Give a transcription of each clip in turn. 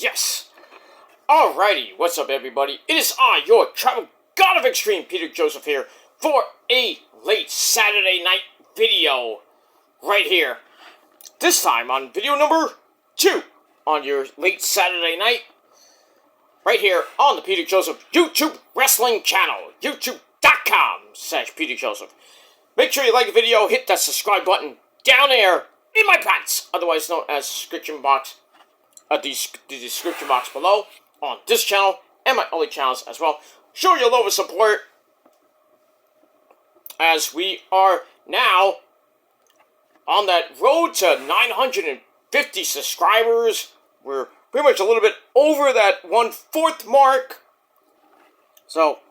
Yes. Alrighty, what's up everybody? It is I, your travel god of extreme, Peter Joseph here, for a late Saturday night video. Right here. This time on video number 2 on your late Saturday night. Right here on the Peter Joseph YouTube Wrestling channel. YouTube.com/Peter Joseph. Make sure you like the video, hit that subscribe button down there in my pants, otherwise known as description box, the description box below on this channel and my other channels as well. Show your love and support as we are now on that road to 950 subscribers. We're pretty much a little bit over that 1/4 mark. So,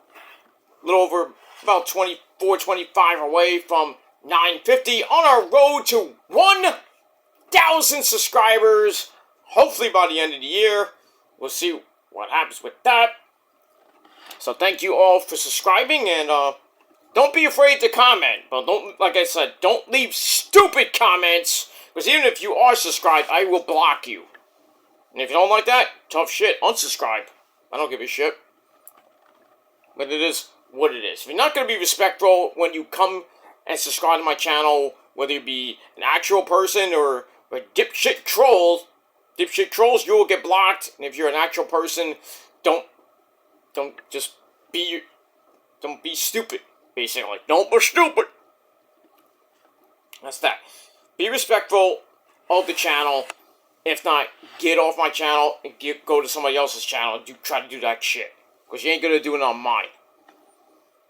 a little over about 24, 25 away from 950 on our road to 1,000 subscribers. Hopefully by the end of the year. We'll see what happens with that. So thank you all for subscribing, and don't be afraid to comment. But don't, like I said, don't leave stupid comments, because even if you are subscribed, I will block you. And if you don't like that, tough shit, unsubscribe. I don't give a shit. But it is what it is. If you're not going to be respectful when you come and subscribe to my channel, whether you be an actual person or a dipshit troll, you will get blocked. And if you're an actual person, don't be stupid, basically. Don't be stupid. That's that. Be respectful of the channel. If not, get off my channel and go to somebody else's channel and try to do that shit. Because you ain't going to do it on mine.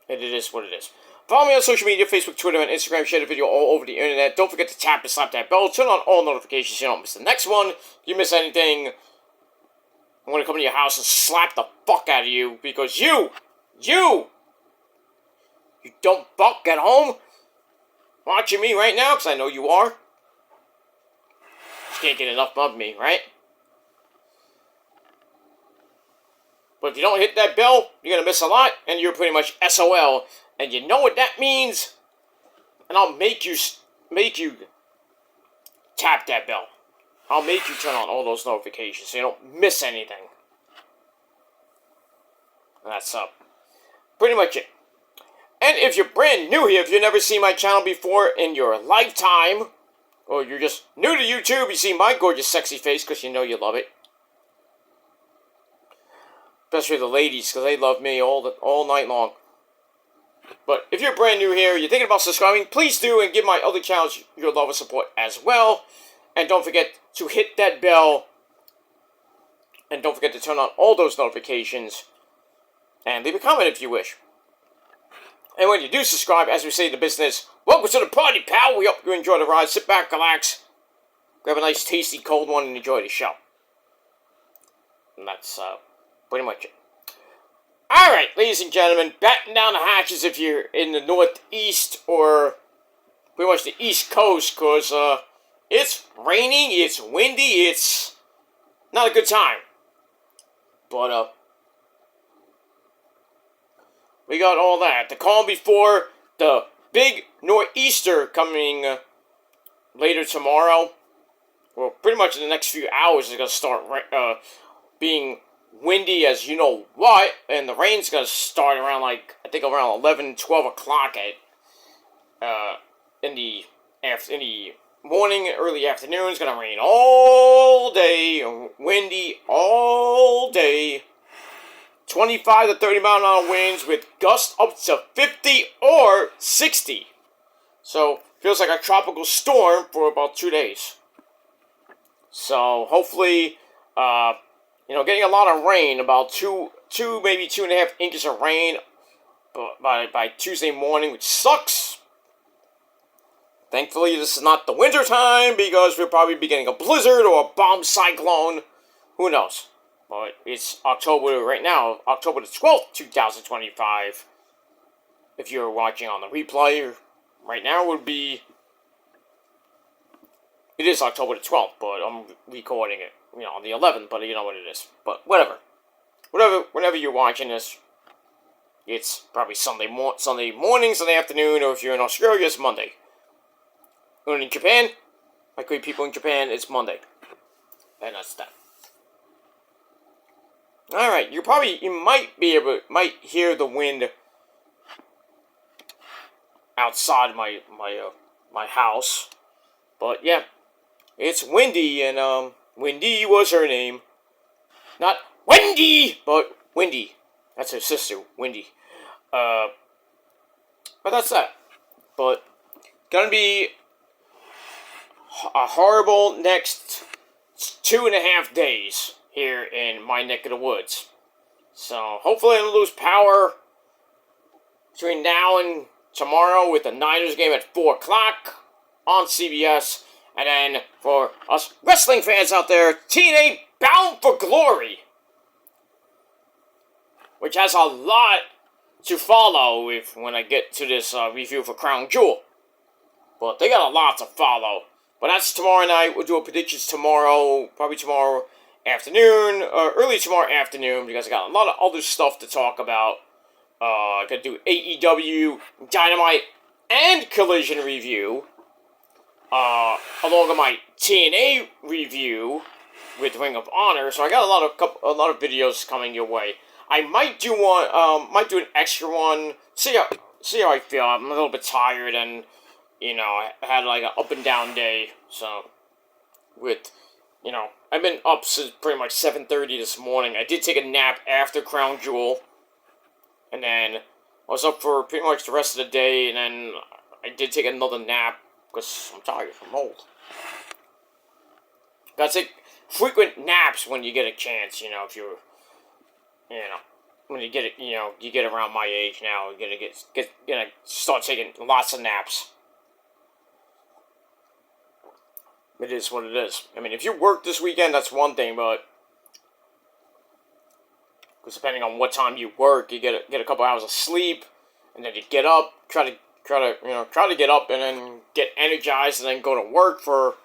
And it is what it is. Follow me on social media, Facebook, Twitter, and Instagram. Share the video all over the internet. Don't forget to tap and slap that bell. Turn on all notifications so you don't miss the next one. If you miss anything, I'm going to come to your house and slap the fuck out of you. Because you don't fuck at home. Watching me right now, because I know you are. Just can't get enough of me, right? But if you don't hit that bell, you're going to miss a lot. And you're pretty much SOL. And you know what that means? And I'll make you tap that bell. I'll make you turn on all those notifications so you don't miss anything. And that's pretty much it. And if you're brand new here, if you've never seen my channel before in your lifetime, or you're just new to YouTube, you see my gorgeous sexy face because you know you love it. Especially the ladies, because they love me all night long. But if you're brand new here, you're thinking about subscribing, please do, and give my other channels your love and support as well. And don't forget to hit that bell. And don't forget to turn on all those notifications. And leave a comment if you wish. And when you do subscribe, as we say in the business, welcome to the party, pal. We hope you enjoy the ride. Sit back, relax, grab a nice, tasty, cold one, and enjoy the show. And that's pretty much it. Alright, ladies and gentlemen, batten down the hatches if you're in the Northeast or pretty much the East Coast, because it's raining, it's windy, it's not a good time. But we got all that. The calm before the big nor'easter coming later tomorrow. Well, pretty much in the next few hours is going to start being windy as you know what, and the rain's going to start around, like, I think around 11, 12 o'clock in the morning, early afternoon. It's going to rain all day, windy all day, 25 to 30 mile an hour winds with gusts up to 50 or 60. So, feels like a tropical storm for about 2 days. So, hopefully, getting a lot of rain, about maybe 2.5 inches of rain by Tuesday morning, which sucks. Thankfully, this is not the winter time, because we'll probably be getting a blizzard or a bomb cyclone. Who knows? But it's October right now, October the 12th, 2025. If you're watching on the replay, right now it is October the 12th, but I'm recording it, on the 11th, but you know what it is. But whatever. Whenever you're watching this, it's probably Sunday morning, Sunday afternoon, or if you're in Australia, it's Monday. And in Japan, my great people in Japan, it's Monday. And that's that. All right, you might hear the wind outside my house, but yeah, it's Windy, and Windy was her name, not Wendy, but Windy. That's her sister, Windy. Uh, but that's that. But gonna be a horrible next 2.5 days here in my neck of the woods. So hopefully I don't lose power between now and tomorrow with the Niners game at 4 o'clock on CBS. And then for us wrestling fans out there, TNA Bound for Glory, which has a lot to follow when I get to this review for Crown Jewel. But they got a lot to follow. But that's tomorrow night. We'll do a predictions tomorrow, probably tomorrow afternoon, or early tomorrow afternoon, because I got a lot of other stuff to talk about. I got to do AEW, Dynamite, and Collision review, along with my TNA review with Ring of Honor. So I got a lot of videos coming your way. I might do an extra one. See how I feel. I'm a little bit tired, and I had like an up and down day. So I've been up since pretty much 7:30 this morning. I did take a nap after Crown Jewel, and then I was up for pretty much the rest of the day, and then I did take another nap because I'm tired. I'm old. Gotta take frequent naps when you get a chance. If you're, when you get it, you get around my age now, you're gonna start taking lots of naps. It is what it is. I mean, if you work this weekend, that's one thing, but because depending on what time you work, you get a couple hours of sleep, and then you get up, try to get up, and then get energized, and then go to work for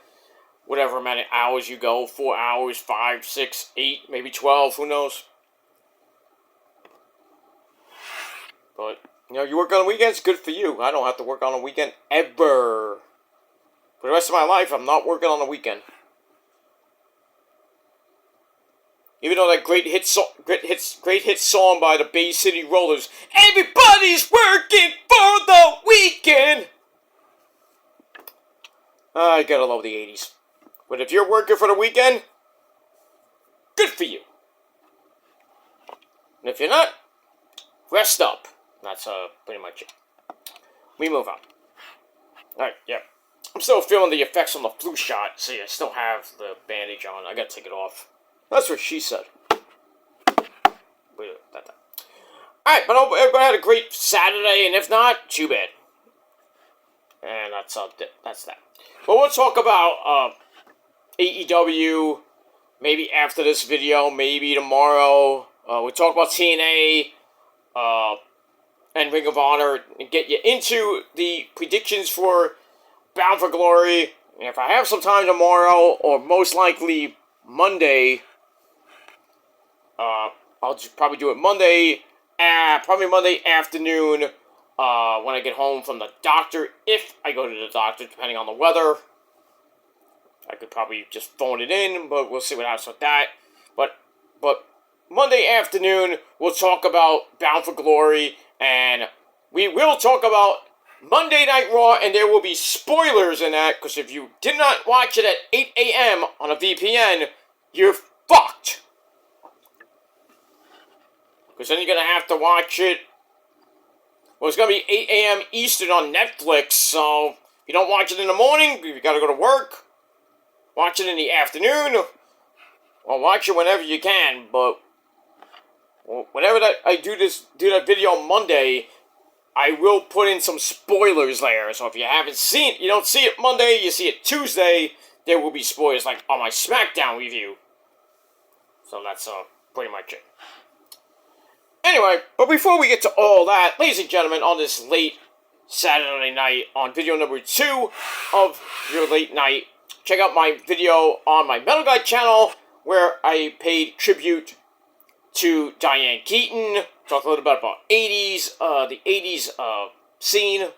whatever amount of hours you go, 4 hours, 5, 6, 8, maybe 12, who knows? But you work on the weekends, good for you. I don't have to work on a weekend ever. For the rest of my life, I'm not working on the weekend. Even though that great hit song by the Bay City Rollers, everybody's working for the weekend. I gotta love the 80s. But if you're working for the weekend, good for you. And if you're not, rest up. That's pretty much it. We move on. Alright, yeah. I'm still feeling the effects on the flu shot. See, I still have the bandage on. I gotta take it off. That's what she said. Alright, but I hope everybody had a great Saturday, and if not, too bad. And that's that. But we'll talk about AEW maybe after this video, maybe tomorrow. We'll talk about TNA and Ring of Honor and get you into the predictions for Bound for Glory. And if I have some time tomorrow, or most likely Monday, I'll just probably do it Monday afternoon, when I get home from the doctor, if I go to the doctor, depending on the weather. I could probably just phone it in, but we'll see what happens with that. But Monday afternoon, we'll talk about Bound for Glory, and we will talk about Monday Night Raw, and there will be spoilers in that, because if you did not watch it at 8 a.m. on a VPN, you're fucked. Because then you're going to have to watch it. Well, it's going to be 8 a.m. Eastern on Netflix, so if you don't watch it in the morning, you got to go to work. Watch it in the afternoon, or watch it whenever you can, but whenever I do that video on Monday, I will put in some spoilers there. So if you don't see it Monday, you see it Tuesday, there will be spoilers, like on my SmackDown review. So that's pretty much it. Anyway, but before we get to all that, ladies and gentlemen, on this late Saturday night, on video number 2 of your late night, check out my video on my Metal Guy channel, where I paid tribute to Diane Keaton, talked a little bit about the 80s scene,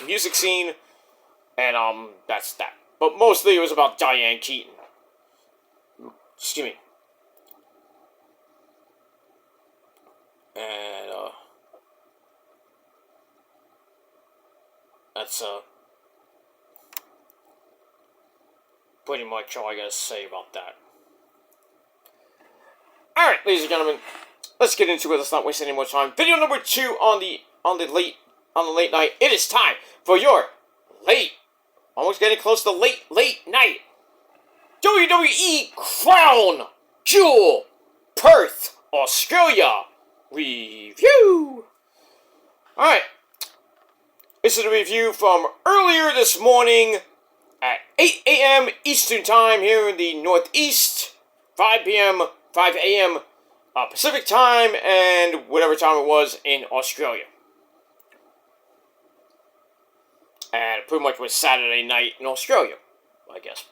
music scene, and that's that. But mostly it was about Diane Keaton. Excuse me. And, that's, pretty much all I gotta say about that. Alright, ladies and gentlemen, let's get into it. Let's not waste any more time. Video number 2 on the late night. It is time for your almost getting close to late night WWE Crown Jewel Perth, Australia review. Alright, this is a review from earlier this morning at 8 a.m. Eastern Time here in the Northeast, 5 a.m. Pacific Time, and whatever time it was in Australia. And pretty much was Saturday night in Australia, I guess.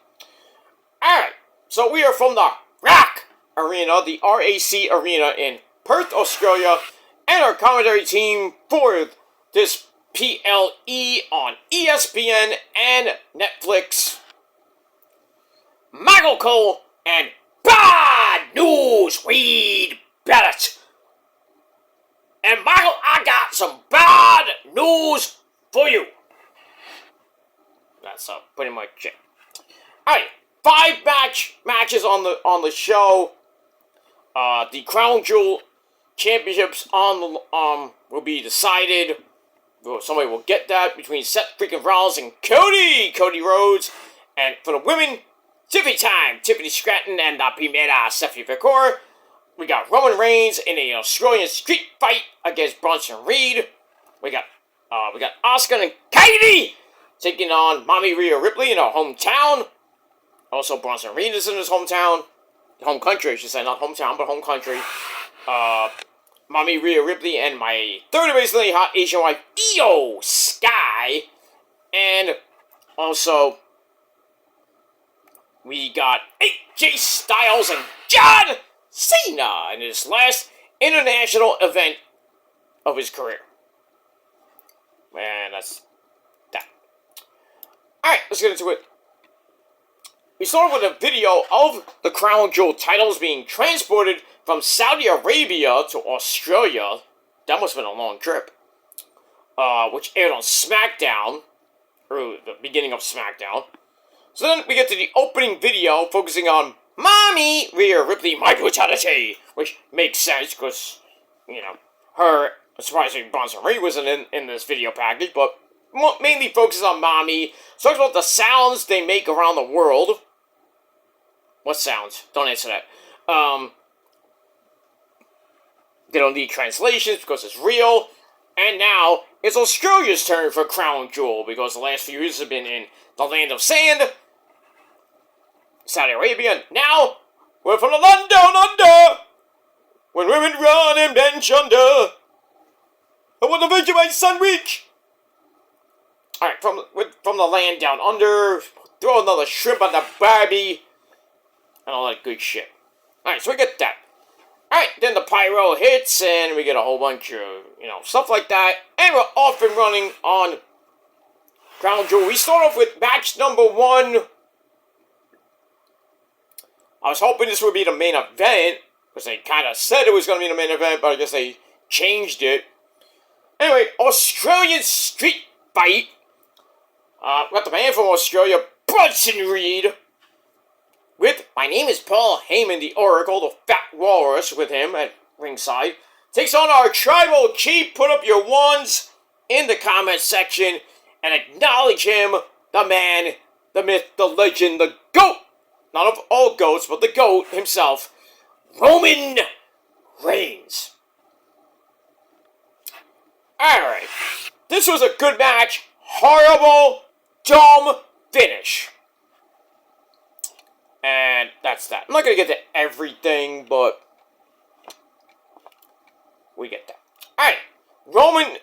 Alright, so we are from the RAC Arena, the RAC Arena in Perth, Australia, and our commentary team for this PLE on ESPN and Netflix, Michael Cole and Bad News Reed Bennett. And Michael, I got some bad news for you. That's pretty much it. Alright, 5 matches on the show. The Crown Jewel Championships will be decided. Somebody will get that between Seth freaking Rollins and Cody Rhodes. And for the women, Tiffany Stratton and La Primera Stephanie Vicor. We got Roman Reigns in an Australian street fight against Bronson Reed. We got Asuka and Katie taking on Mommy Rhea Ripley in her hometown. Also, Bronson Reed is in his hometown. Home country, I should say. Not hometown, but home country. Mommy Rhea Ripley and my third amazingly hot Asian wife, Io Sky. And also, we got AJ Styles and John Cena in his last international event of his career. And that's that. Alright, let's get into it. We started with a video of the Crown Jewel titles being transported from Saudi Arabia to Australia. That must have been a long trip. Which aired on SmackDown, or the beginning of SmackDown. So then we get to the opening video focusing on Mommy Rhea Ripley, my brutality, which makes sense because, her, surprisingly, Bronson Reed wasn't in this video package, but mainly focuses on Mommy. Talks about the sounds they make around the world. What sounds? Don't answer that. They don't need translations because it's real. And now, it's Australia's turn for Crown Jewel because the last few years have been in the land of sand, Saudi Arabia. Now, we're from the land down under, when women run and bench under. I want to venture my son reach. Alright, from the land down under, throw another shrimp on the Barbie, and all that good shit. Alright, so we get that. Alright, then the pyro hits, and we get a whole bunch of, stuff like that. And we're off and running on Crown Jewel. We start off with match number 1. I was hoping this would be the main event, because they kind of said it was going to be the main event, but I guess they changed it. Anyway, Australian street fight. We got the man from Australia, Bronson Reed, with My Name is Paul Heyman, the Oracle, the Fat Walrus, with him at ringside. Takes on our tribal chief. Put up your ones in the comment section and acknowledge him, the man, the myth, the legend, the GOAT. Not of all goats, but the GOAT himself, Roman Reigns. Alright. This was a good match. Horrible, dumb finish. And that's that. I'm not going to get to everything, but we get that. Alright. Roman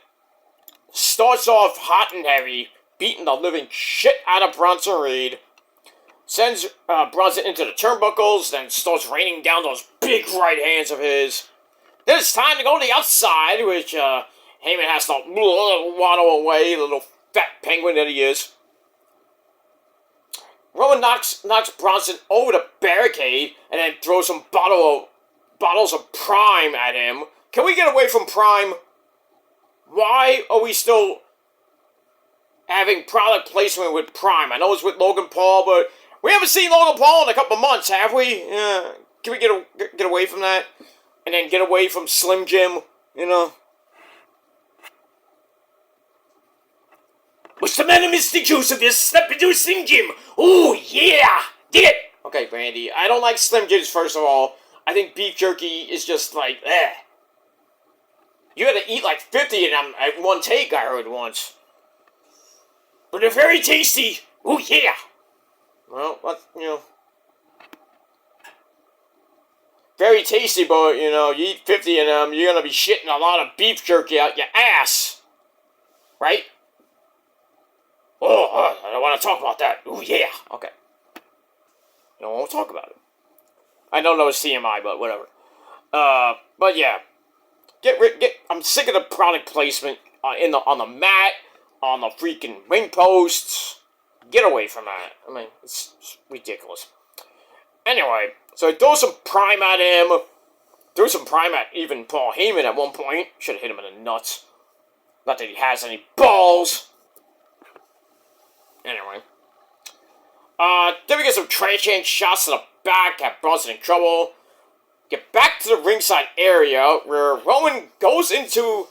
starts off hot and heavy, beating the living shit out of Bronson Reed. Sends Bronson into the turnbuckles, then starts raining down those big right hands of his. Then it's time to go to the outside, which Heyman has to waddle away, the little fat penguin that he is. Roman knocks Bronson over the barricade, and then throws some bottles of Prime at him. can we get away from Prime? Why are we still having product placement with Prime? I know it's with Logan Paul, but we haven't seen Logan Paul in a couple months, have we? Can we get away from that? And then get away from Slim Jim, you know? What's the matter, Mr. Joseph? You're stepping into Slim Jim. Oh, yeah. Get it. Okay, Brandy. I don't like Slim Jims, first of all. I think beef jerky is just like, eh. You had to eat like 50 of them at one take, I heard once. But they're very tasty. Oh, yeah. Well, you know. Very tasty, but, you know, you eat 50 of them, you're going to be shitting a lot of beef jerky out your ass. Right? Oh, I don't want to talk about that. Oh, yeah. Okay. No one will talk about it. I don't know it's TMI, but whatever. But yeah. I'm sick of the product placement on the mat, on the freaking ring posts. Get away from that. I mean, it's ridiculous. Anyway, so I throw some Prime at him. Threw some Prime at even Paul Heyman at one point. Should have hit him in the nuts. Not that he has any balls. Anyway. Then we get some trash shots to the back, have Bronson in trouble. Get back to the ringside area where Roman goes into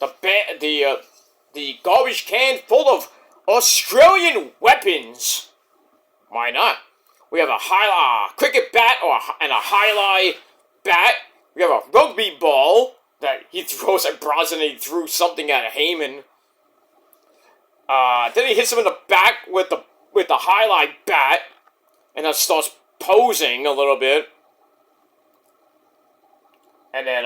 the garbage can full of Australian weapons. Why not? We have a cricket bat and a highlight bat. We have a rugby ball that he throws at Bronson and he threw something at Heyman. Then he hits him in the back with the highlight bat and then starts posing a little bit. And then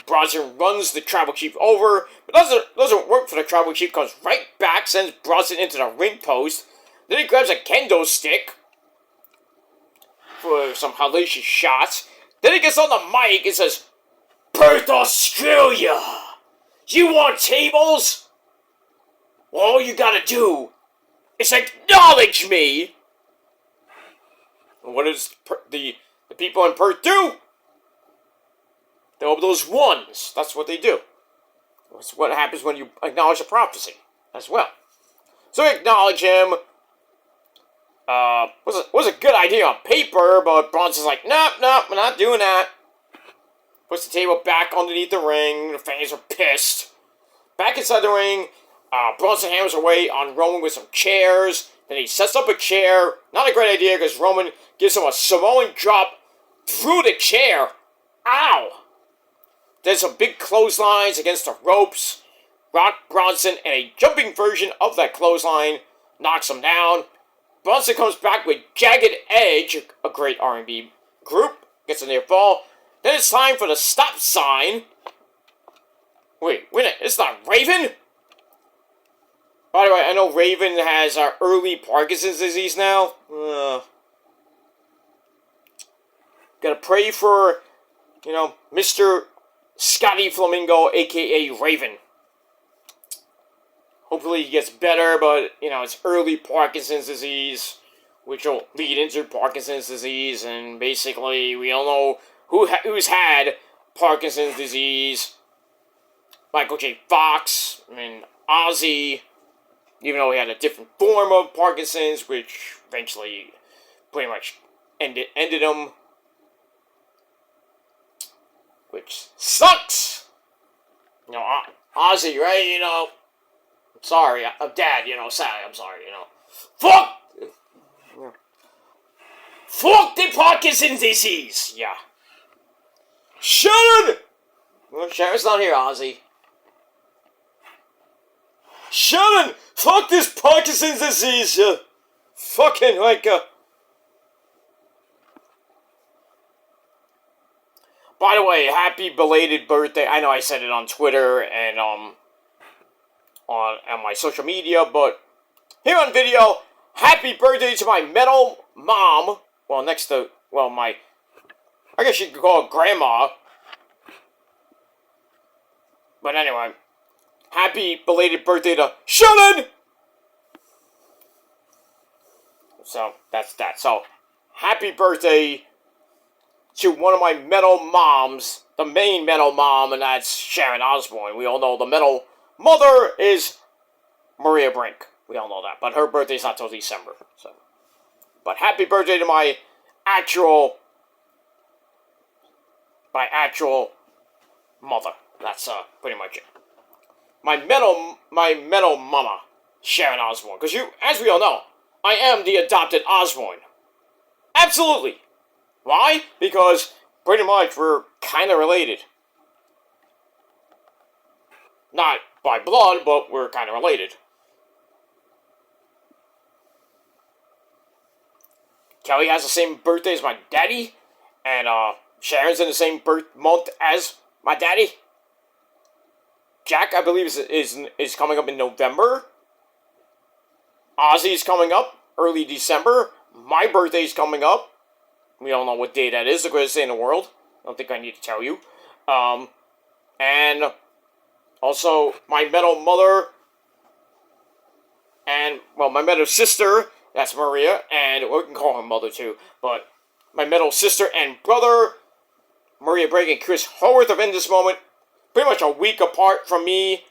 Bronson runs the tribal chief over, but doesn't work for the tribal chief. Comes right back, sends Bronson into the ring post. Then he grabs a kendo stick for some hellacious shots. Then he gets on the mic and says, "Perth, Australia, you want tables? Well, all you gotta do is acknowledge me." And what does the people in Perth do? They open those ones. That's what they do. That's what happens when you acknowledge a prophecy as well. So we acknowledge him. Was a good idea on paper, but Bronson's like, nope, we're not doing that. Puts the table back underneath the ring. The fans are pissed. Back inside the ring, Bronson hammers away on Roman with some chairs. Then he sets up a chair. Not a great idea because Roman gives him a Samoan drop through the chair. Ow! There's some big clotheslines against the ropes. Rock Bronson and a jumping version of that clothesline knocks him down. Bronson comes back with Jagged Edge, a great R&B group. Gets a near fall. Then it's time for the stop sign. Wait, it's not Raven? By the way, I know Raven has early Parkinson's disease now. Gotta pray for, Mr. Scotty Flamingo, a.k.a. Raven. Hopefully he gets better, but, it's early Parkinson's disease, which will lead into Parkinson's disease, and basically we all know who's had Parkinson's disease. Michael J. Fox, Ozzy, even though he had a different form of Parkinson's, which eventually pretty much ended him. Which sucks! Ozzy, right? I'm sorry, I'm dad, Sally, I'm sorry, Fuck! Fuck the Parkinson's disease! Yeah. Sharon! Well, Sharon's not here, Ozzy. Sharon! Fuck this Parkinson's disease! Fucking, By the way, happy belated birthday. I know I said it on Twitter and on my social media, but here on video, happy birthday to my metal mom. Well, I guess you could call it grandma. But anyway, happy belated birthday to Shannon! So, that's that. So, happy birthday to one of my metal moms, the main metal mom, and that's Sharon Osbourne. We all know the metal mother is Maria Brink. We all know that, but her birthday's not till December. So, but happy birthday to my actual mother. That's pretty much it. My metal mama, Sharon Osbourne. Because as we all know, I am the adopted Osbourne. Absolutely. Why? Because pretty much we're kind of related. Not by blood, but we're kind of related. Kelly has the same birthday as my daddy, and Sharon's in the same birth month as my daddy. Jack, I believe, is coming up in November. Ozzy's coming up early December. My birthday's coming up. We don't know what day that is. The greatest day in the world. I don't think I need to tell you. And also my metal mother and, well, my metal sister, that's Maria, and we can call her mother too, but my metal sister and brother, Maria Bragg and Chris Haworth, are in this moment, pretty much a week apart from me,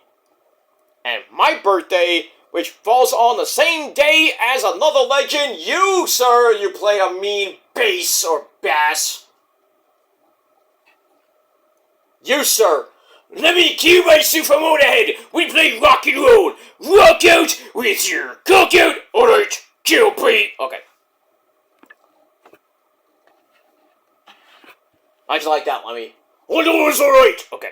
and my birthday, which falls on the same day as another legend. You, sir, you play a mean bass or bass. You, sir, let me cue my super motorhead. We play rock and roll. Rock out with your cock out. Alright, kill, please. Okay. How'd you like that, Lemmy? Oh, no, it was alright. Okay.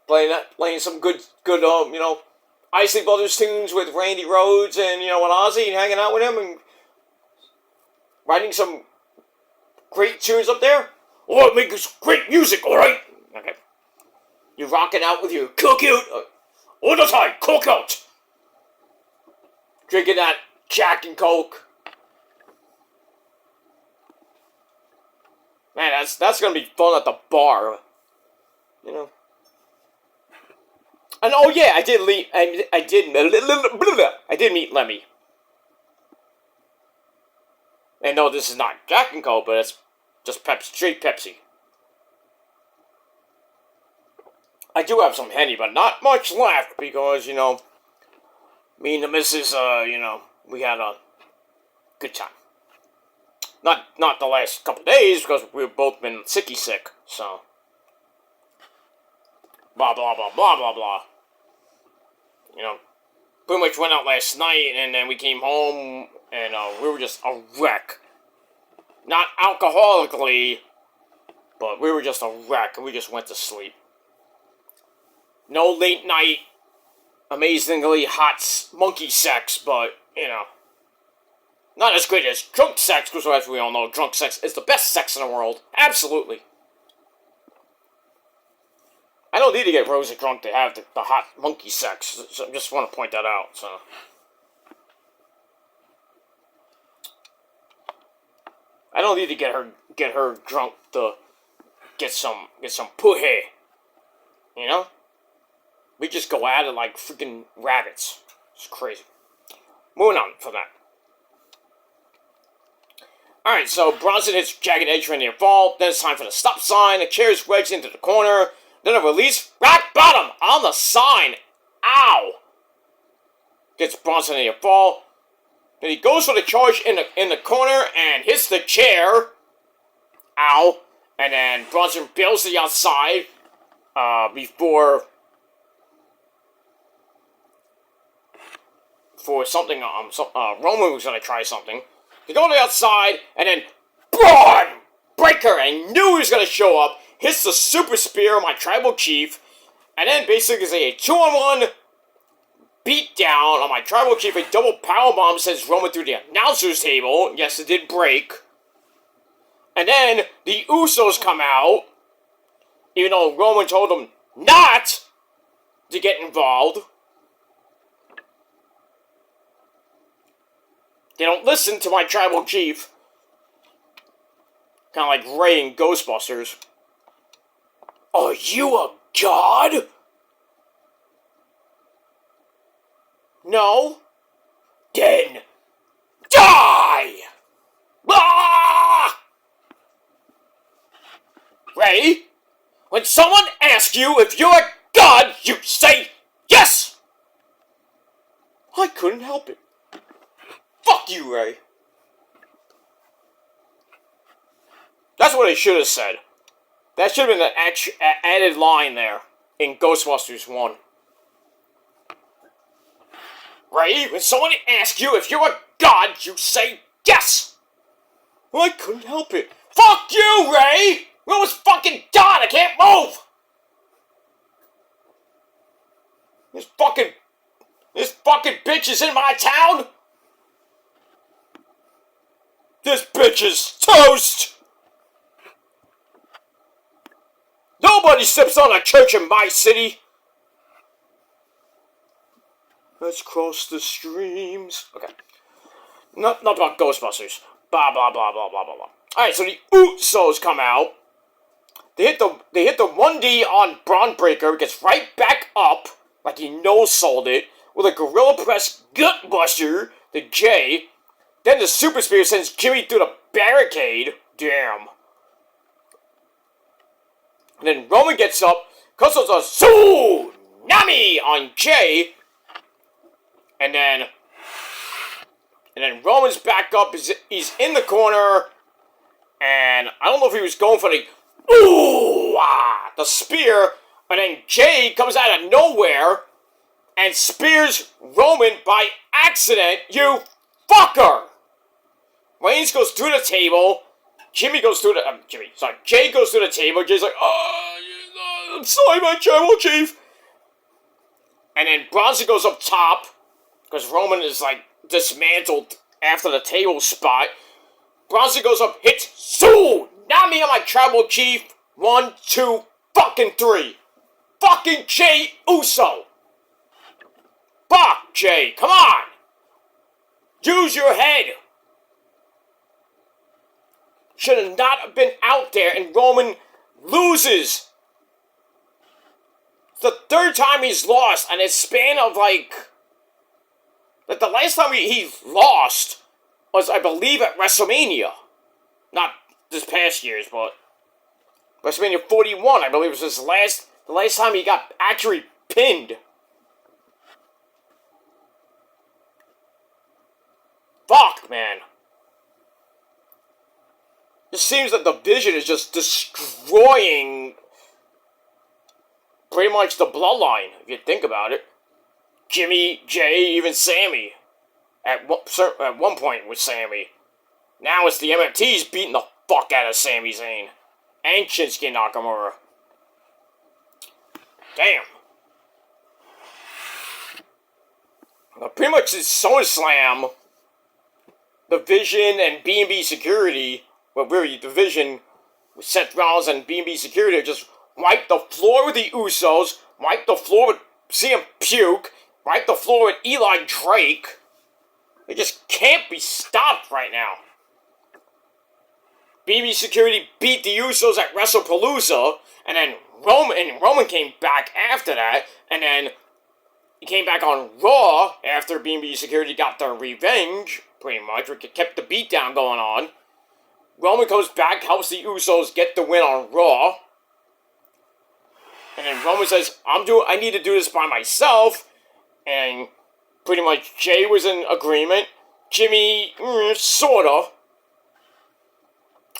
Playing some good, Isley Brothers tunes with Randy Rhoads and, and Ozzy, and hanging out with him and writing some great tunes up there. Oh, it makes great music, alright? Okay. You're rocking out with your cookout all the time, cookout. Drinking that Jack and Coke. Man, that's gonna be fun at the bar. And oh yeah, I did meet Lemmy. And no, this is not Jack and Coke, but it's just Pepsi, straight Pepsi. I do have some Henny, but not much left because, me and the missus, we had a good time. Not the last couple days because we've both been sick, so. Blah, blah, blah, blah, blah, blah. Pretty much went out last night, and then we came home, and we were just a wreck. Not alcoholically, but we were just a wreck, and we just went to sleep. No late night, amazingly hot monkey sex, but, not as great as drunk sex, because as we all know, drunk sex is the best sex in the world. Absolutely. I don't need to get rosy drunk to have the hot monkey sex. So I just want to point that out. So, I don't need to get her drunk to get some pussy. We just go at it like freaking rabbits. It's crazy. Moving on from that. Alright, so Bronson hits jagged edge for near fall. Then it's time for the stop sign. The chair is wedged into the corner. Then a release, rock bottom on the sign. Ow! Gets Bronson in a fall. Then he goes for the charge in the corner and hits the chair. Ow! And then Bronson bails to the outside before something. Roman was gonna try something. They go to the outside and then Braun Breaker. I knew he was gonna show up. Hits the super spear on my tribal chief, and then basically is a 2-on-1 beatdown on my tribal chief. A double powerbomb sends Roman through the announcer's table. Yes, it did break. And then the Usos come out, even though Roman told them not to get involved. They don't listen to my tribal chief. Kind of like Ray in Ghostbusters. Are you a god? No? Then die! Ray? When someone asks you if you're a god, you say yes! I couldn't help it. Fuck you, Ray. That's what they should have said. That should have been an added line there in Ghostbusters 1. Ray, when someone asks you if you're a god, you say yes! Well, I couldn't help it. Fuck you, Ray! Where was fucking God? I can't move! This fucking bitch is in my town? This bitch is toast! Nobody steps on a church in my city! Let's cross the streams. Okay. Not about Ghostbusters. Blah, blah, blah, blah, blah, blah, blah. Alright, so the Usos come out. They hit the 1D on Braun Breaker, gets right back up, like he no-sold it, with a Gorilla Press Gutbuster, the J. Then the Super Spear sends Jimmy through the barricade. Damn. And then Roman gets up, customs a Tsunami on Jay. And then Roman's back up, he's in the corner, and I don't know if he was going for the spear, and then Jay comes out of nowhere and spears Roman by accident, you fucker! Reigns goes through the table, Jay goes through the table, Jay's like, oh, I'm sorry, my tribal chief! And then Bronson goes up top, because Roman is, like, dismantled after the table spot. Bronson goes up, hits Tsunami on my tribal chief. 1, 2, fucking 3. Fucking Jay Uso. Fuck, Jay, come on. Use your head. Should have not been out there, and Roman loses. It's the third time he's lost, and a span of, like the last time he lost was, I believe, at WrestleMania. Not this past year's, but WrestleMania 41, I believe, was the last time he got actually pinned. Fuck, man. It seems that the Vision is just destroying pretty much the bloodline, if you think about it. Jimmy, Jay, even Sammy. At one point with Sammy. Now it's the MFTs beating the fuck out of Sami Zayn. And Shinsuke Nakamura. Damn. Now, pretty much it's SummerSlam. The Vision and B&B Security, well, really, the Vision with Seth Rollins and B&B Security just wiped the floor with the Usos, wiped the floor with CM Puke, wiped the floor with Eli Drake. They just can't be stopped right now. B&B Security beat the Usos at WrestlePalooza, and then Roman came back after that, and then he came back on Raw after B&B Security got their revenge, pretty much, or kept the beatdown going on. Roman comes back, helps the Usos get the win on Raw. And then Roman says, I need to do this by myself. And pretty much Jay was in agreement. Jimmy, sorta.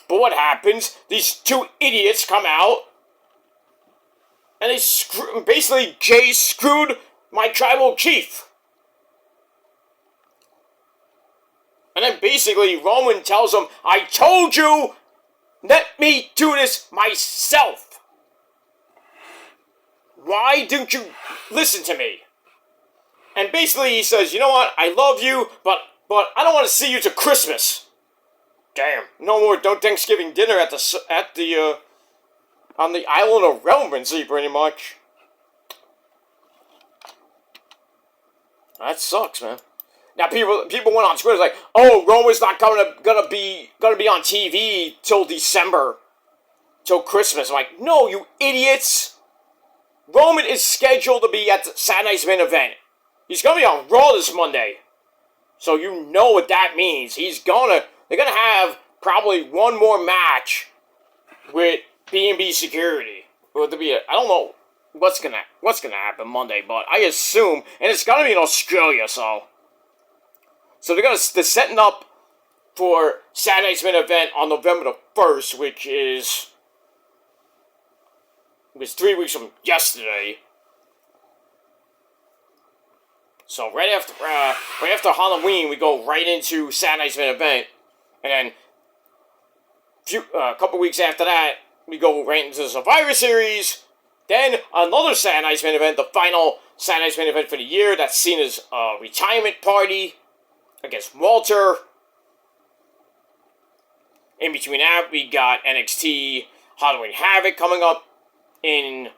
But what happens? These two idiots come out. And they basically Jay screwed my tribal chief. And then basically Roman tells him, I told you, let me do this myself. Why didn't you listen to me? And basically he says, you know what, I love you, but I don't want to see you to Christmas. Damn, no Thanksgiving dinner on the island of relevancy, pretty much. That sucks, man. Now people went on Twitter like, oh, Roman's not gonna be on TV till December, till Christmas. I'm like, no, you idiots. Roman is scheduled to be at the Saturday Night's Main Event. He's gonna be on Raw this Monday, so you know what that means. They're gonna have probably one more match with B&B security. Or to be I don't know what's gonna happen Monday, but I assume, and it's gonna be in Australia, so they're setting up for Saturday's main event on November the 1st, which was 3 weeks from yesterday. So right after Halloween, we go right into Saturday's main event, and then a couple weeks after that, we go right into the Survivor Series. Then another Saturday's main event, the final Saturday's main event for the year. That's Cena's retirement party against Walter. In between that, we got NXT Halloween Havoc coming up in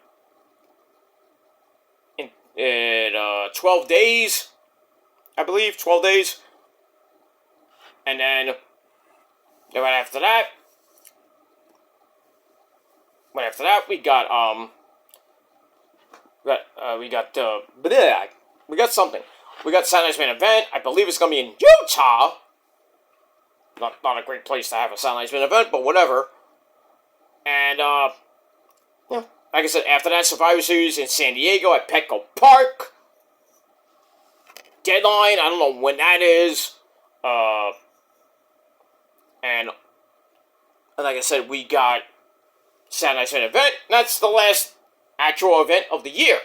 12 days, I believe, 12 days. And then right after that, we got something. We got Saturday's main event. I believe it's gonna be in Utah. Not a great place to have a Saturday's main event, but whatever. And yeah, like I said, after that, Survivor Series in San Diego at Petco Park. Deadline, I don't know when that is. And like I said, we got Saturday's main event. That's the last actual event of the year.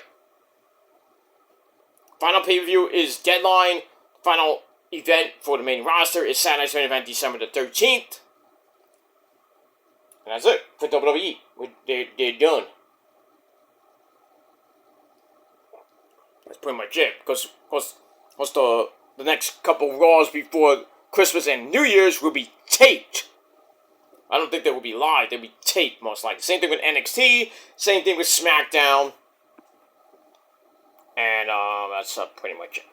Final pay-per-view is Deadline. Final event for the main roster is Saturday's main event, December the 13th. And that's it for WWE. They're done. That's pretty much it. Because the next couple Raws before Christmas and New Year's will be taped. I don't think they will be live. They'll be taped, most likely. Same thing with NXT. Same thing with SmackDown. And that's pretty much it.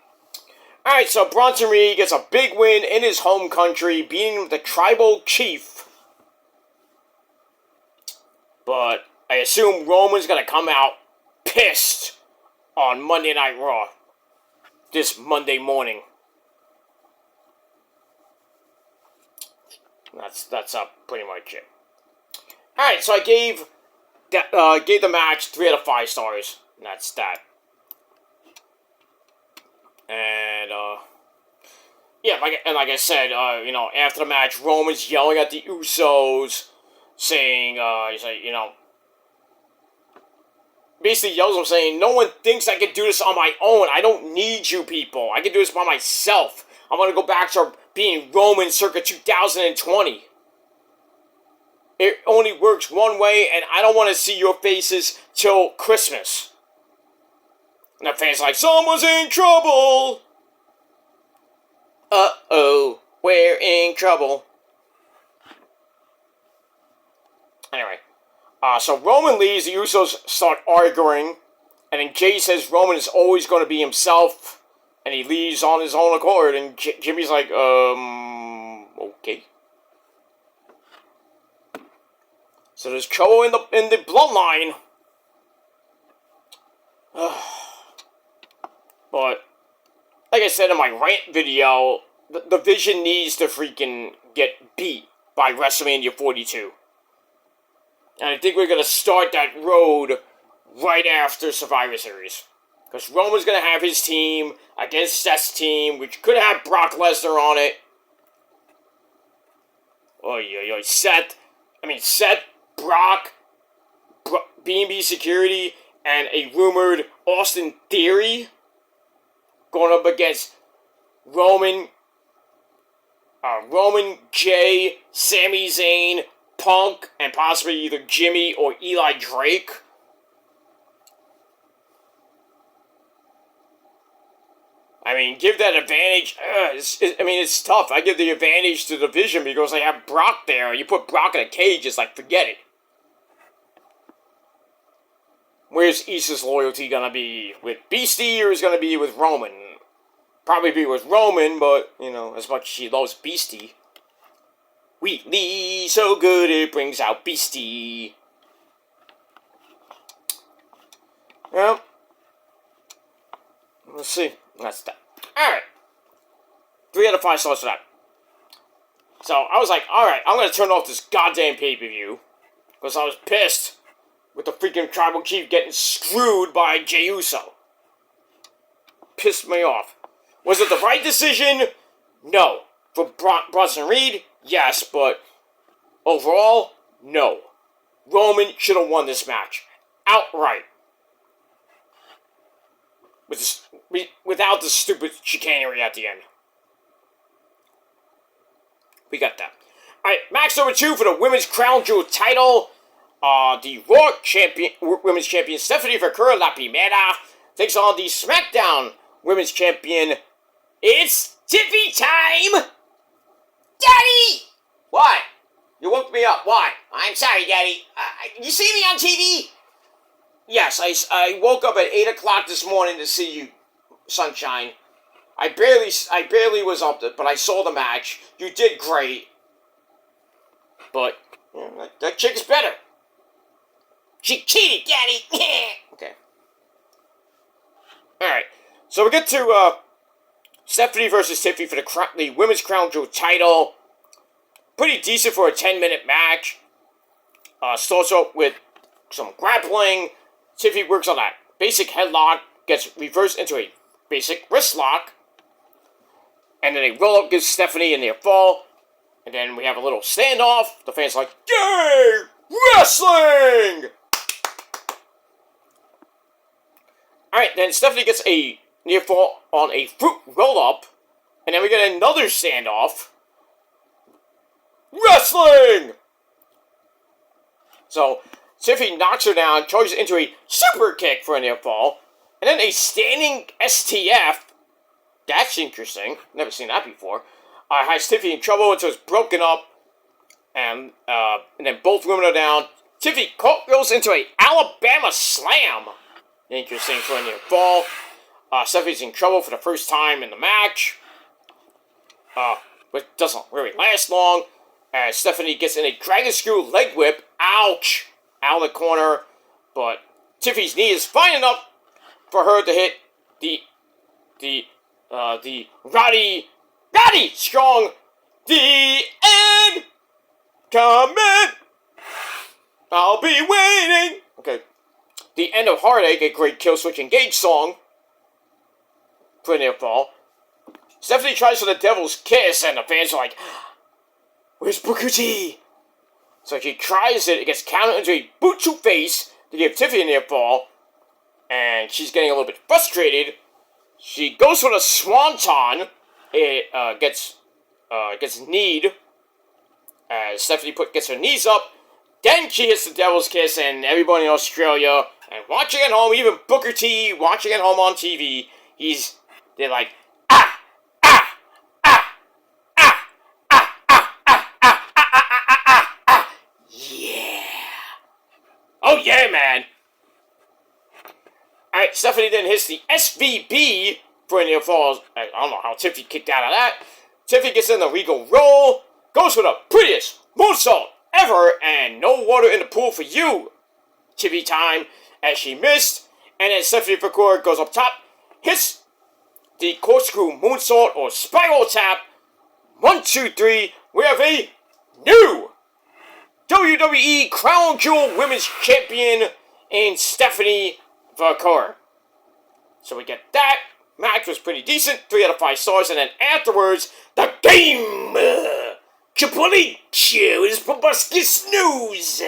Alright, so Bronson Reed gets a big win in his home country, beating the Tribal Chief. But I assume Roman's going to come out pissed on Monday Night Raw this Monday morning. That's pretty much it. Alright, so I gave the match 3 out of 5 stars. And that's that. And yeah, like I said, after the match, Roman's yelling at the Usos, saying, basically yells at them saying, "No one thinks I can do this on my own. I don't need you people. I can do this by myself. I'm gonna go back to being Roman circa 2020. It only works one way, and I don't want to see your faces till Christmas." And the fans like, "Someone's in trouble." Uh-oh, we're in trouble. Anyway, so Roman leaves, the Usos start arguing, and then Jay says Roman is always going to be himself, and he leaves on his own accord, and Jimmy's like, okay. So there's trouble in the bloodline. But, like I said in my rant video, the Vision needs to freaking get beat by WrestleMania 42. And I think we're going to start that road right after Survivor Series. Because Roman's going to have his team against Seth's team, which could have Brock Lesnar on it. Seth, Brock, B&B Security, and a rumored Austin Theory going up against Roman, Jay, Sami Zayn, Punk, and possibly either Jimmy or Eli Drake. I mean, give that advantage. It's tough. I give the advantage to the Division because I have Brock there. You put Brock in a cage, it's like, forget it. Where's Issa's loyalty gonna be? With Beastie or is gonna be with Roman? Probably be with Roman, but, as much as she loves Beastie. Wheatley, so good it brings out Beastie. Well, let's see. That's that. Alright. 3 out of 5 stars for that. So, I was like, alright, I'm gonna turn off this goddamn pay-per-view. because I was pissed with the freaking Tribal Chief getting screwed by Jey Uso. Pissed me off. Was it the right decision? No. For Bronson Reed? Yes, but overall, no. Roman should have won this match. Outright. Without the stupid chicanery at the end. We got that. Alright, match number 2 for the Women's Crown Jewel title. The Raw Women's Champion Stephanie Vaquero La Primera takes on the SmackDown Women's Champion. It's Tiffy time! Daddy! What? You woke me up. Why? I'm sorry, Daddy. You see me on TV? Yes, I woke up at 8 o'clock this morning to see you, Sunshine. I barely was up, but I saw the match. You did great. But, that chick's better. She cheated, Daddy! Okay. Alright, so we get to, Stephanie versus Tiffy for the Women's Crown Jewel title. Pretty decent for a 10-minute match. Starts out with some grappling. Tiffy works on that basic headlock, gets reversed into a basic wrist lock. And then they roll up, gives Stephanie a near fall. And then we have a little standoff. The fans are like, yay! Wrestling! Alright, then Stephanie gets a near fall on a fruit roll-up. And then we get another standoff. Wrestling! So, Tiffy knocks her down, charges into a super kick for a near fall. And then a standing STF. That's interesting. Never seen that before. Has Tiffy in trouble until it's broken up. And then both women are down. Tiffy goes into a Alabama slam. Interesting for a near fall. Stephanie's in trouble for the first time in the match. But doesn't really last long. As Stephanie gets in a dragon screw leg whip. Ouch! Out of the corner. But Tiffy's knee is fine enough for her to hit the Roddy Strong. The end coming. I'll be waiting. Okay. The End of Heartache, a great kill switch engage song. For a near fall. Stephanie tries for the Devil's Kiss, and the fans are like, where's Booker T? So she tries it. It gets counted into a boot to face to give Tiffy a near fall. And she's getting a little bit frustrated. She goes for the Swanton. It gets kneed. As Stephanie gets her knees up. Then she hits the Devil's Kiss, and everybody in Australia and watching at home, even Booker T watching at home on TV, they're like, ah, ah, ah, ah, ah, ah, ah, ah, ah, ah, ah, ah, yeah. Oh yeah, man. Alright, Stephanie then hits the SVB for a near fall. I don't know how Tiffy kicked out of that. Tiffy gets in the Regal Roll, goes for the prettiest moonsault ever, and no water in the pool for you, Tiffy time, as she missed. And then Stephanie Vaquero goes up top, hits the corkscrew moonsault or spiral tap. 1, 2, 3. We have a new WWE Crown Jewel Women's Champion in Stephanie Vaquero. So we get that. Match was pretty decent, 3 out of 5 stars, and then afterwards, the game. Triple H with his proboscis snooze.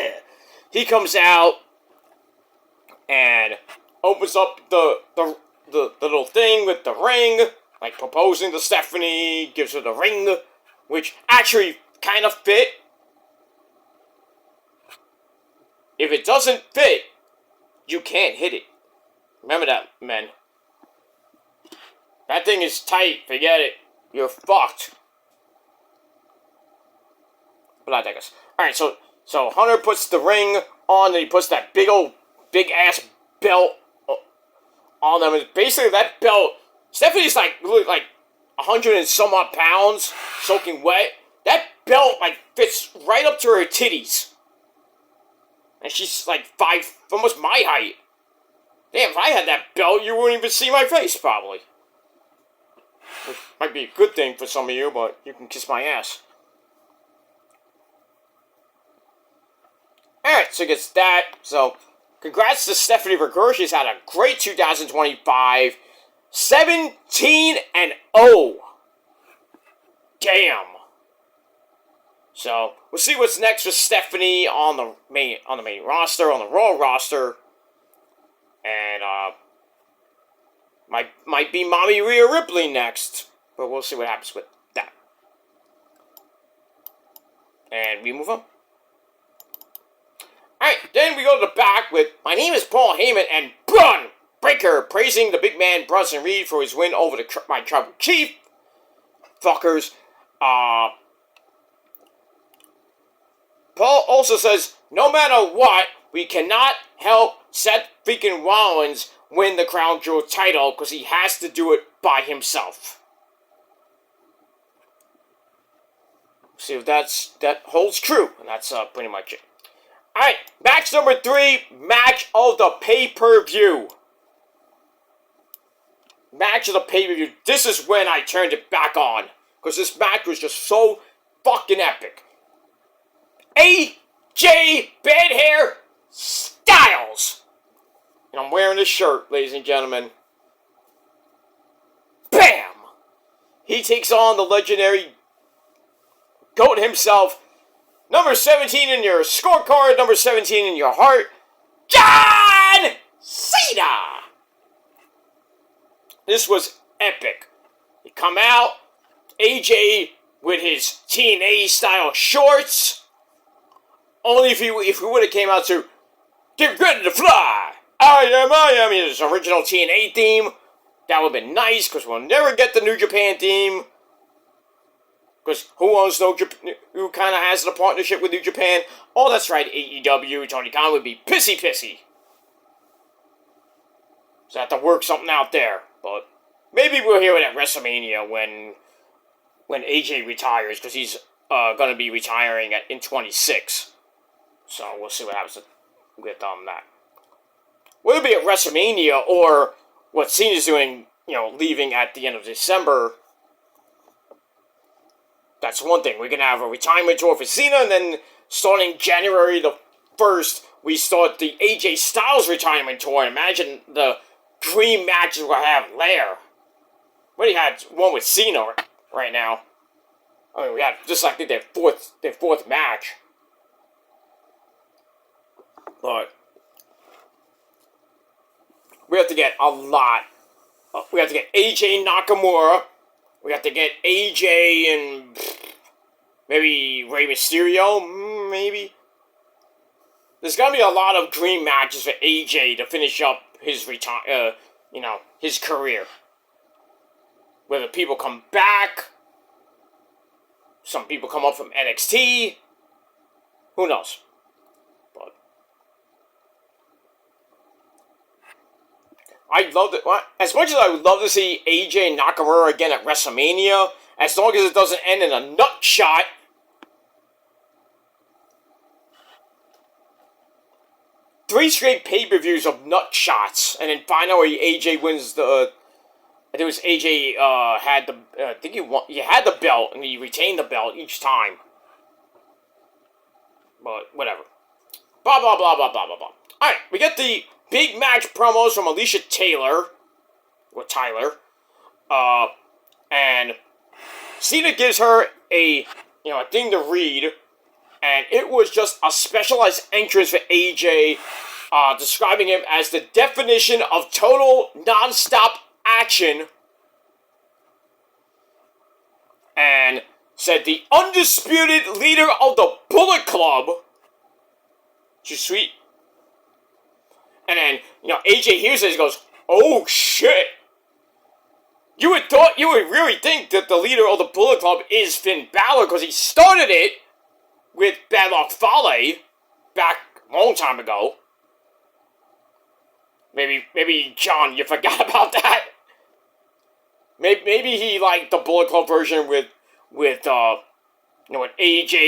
He comes out and opens up the little thing with the ring, like proposing to Stephanie, gives her the ring, which actually kind of fit. If it doesn't fit, you can't hit it. Remember that, men. That thing is tight. Forget it. You're fucked. But I digress. Alright, so Hunter puts the ring on, and he puts that big ass belt on them. And basically that belt, Stephanie's like 100 and some odd pounds, soaking wet. That belt fits right up to her titties. And she's like almost my height. Damn, if I had that belt, you wouldn't even see my face, probably. Which might be a good thing for some of you, but you can kiss my ass. Alright, so it gets that. So, congrats to Stephanie Vergara. She's had a great 2025. 17-0. Damn. So, we'll see what's next with Stephanie on the main roster, on the Raw roster. And, might be Mommy Rhea Ripley next. But we'll see what happens with that. And we move on. Alright, then we go to the back with My Name is Paul Heyman and Braun Breaker praising the big man Bronson Reed for his win over my tribal chief. Fuckers. Paul also says, no matter what, we cannot help Seth freaking Rollins win the Crown Jewel title because he has to do it by himself. See if that holds true, and that's pretty much it. Alright, match number 3, match of the pay-per-view. Match of the pay-per-view. This is when I turned it back on, because this match was just so fucking epic. AJ Bad Hair Styles. And I'm wearing this shirt, ladies and gentlemen. Bam! He takes on the legendary GOAT himself. Number 17 in your scorecard, number 17 in your heart, John Cena! This was epic. He come out, AJ with his TNA style shorts. Only if he would have came out to get ready to fly. I am his original TNA theme. That would have been nice because we'll never get the New Japan theme. Because who kind of has the partnership with New Japan? Oh, that's right, AEW. Tony Khan would be pissy. So I have to work something out there. But maybe we'll hear it at WrestleMania when AJ retires. Because he's going to be retiring in 26. So we'll see what happens with that. Whether it be at WrestleMania or what Cena's doing, leaving at the end of December. That's one thing. We're going to have a retirement tour for Cena, and then starting January the 1st, we start the AJ Styles retirement tour. Imagine the dream matches we'll have there. We already had one with Cena right now. I mean, we had just like their fourth match. But we have to get a lot. We have to get AJ Nakamura. We have to get AJ and maybe Rey Mysterio, maybe. There's gonna be a lot of dream matches for AJ to finish up his his career. Whether people come back, some people come up from NXT, who knows? But I love it. As much as I would love to see AJ Nakamura again at WrestleMania, as long as it doesn't end in a nut shot. Three straight pay-per-views of nut shots, and then finally AJ wins the. I think it was AJ had the. I think he had the belt, and he retained the belt each time. But whatever. Blah blah blah blah blah blah blah. All right, we get the big match promos from Alicia Tyler, and Cena gives her a thing to read, and it was just a specialized entrance for AJ, describing him as the definition of total non-stop action, and said the undisputed leader of the Bullet Club. She's sweet. And then, AJ hears this and goes, oh shit! You would really think that the leader of the Bullet Club is Finn Balor because he started it with Bad Luck Fale back a long time ago. Maybe John, you forgot about that. Maybe he liked the Bullet Club version with AJ,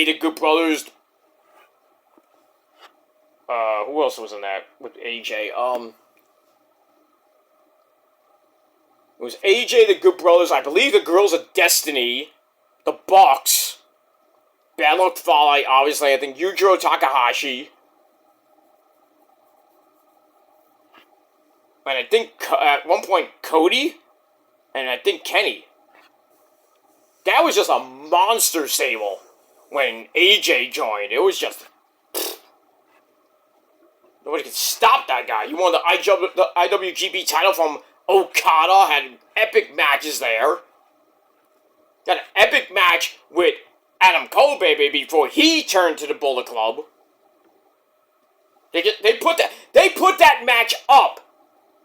the Good Brothers. Who else was in that with AJ? It was AJ, the Good Brothers, I believe the Girls of Destiny, the Bucks, Bad Luck Fale, obviously, I think Yujiro Takahashi, and I think at one point Cody, and I think Kenny. That was just a monster stable when AJ joined. It was just... nobody could stop that guy. You won the IWGP title from Okada, had epic matches there. Got an epic match with Adam Cole, baby, before he turned to the Bullet Club. They put that match up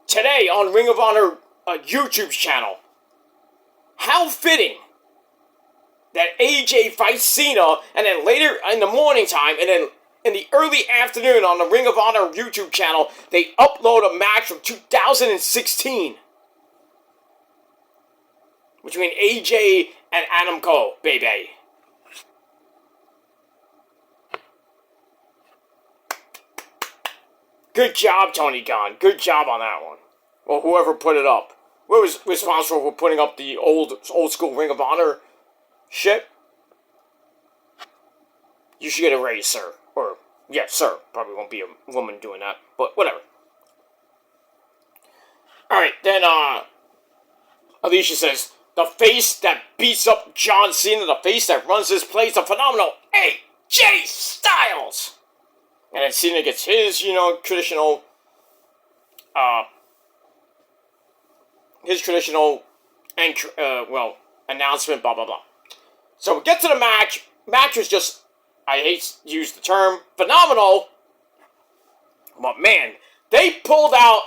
today on Ring of Honor YouTube channel. How fitting that AJ fights Cena, and then later in the morning time, and then in the early afternoon on the Ring of Honor YouTube channel, they upload a match from 2016 between AJ and Adam Cole, baby. Good job, Tony Khan. Good job on that one. Well, whoever put it up. Who was responsible for putting up the old school Ring of Honor shit? You should get a raise, sir. Or, yeah, sir. Probably won't be a woman doing that, but whatever. Alright, then, Alicia says, the face that beats up John Cena, the face that runs this place, the phenomenal AJ Styles! And then Cena gets his, traditional, announcement, blah, blah, blah. So we get to the match. Match was just, I hate to use the term, phenomenal. But man, they pulled out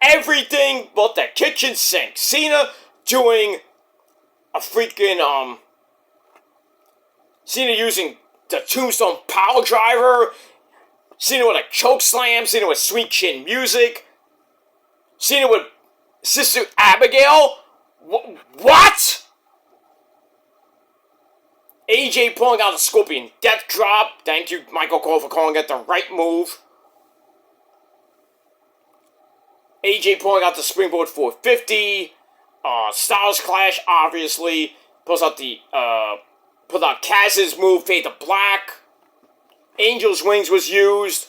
everything but the kitchen sink. Cena doing a freaking, Cena using the Tombstone Power Driver. Cena with a choke slam. Cena with sweet chin music. Cena with Sister Abigail. What? AJ pulling out the Scorpion Death Drop. Thank you, Michael Cole, for calling it the right move. AJ pulling out the Springboard 450. Styles Clash, obviously. Pulls out Kaz's move, Fade to Black. Angel's Wings was used.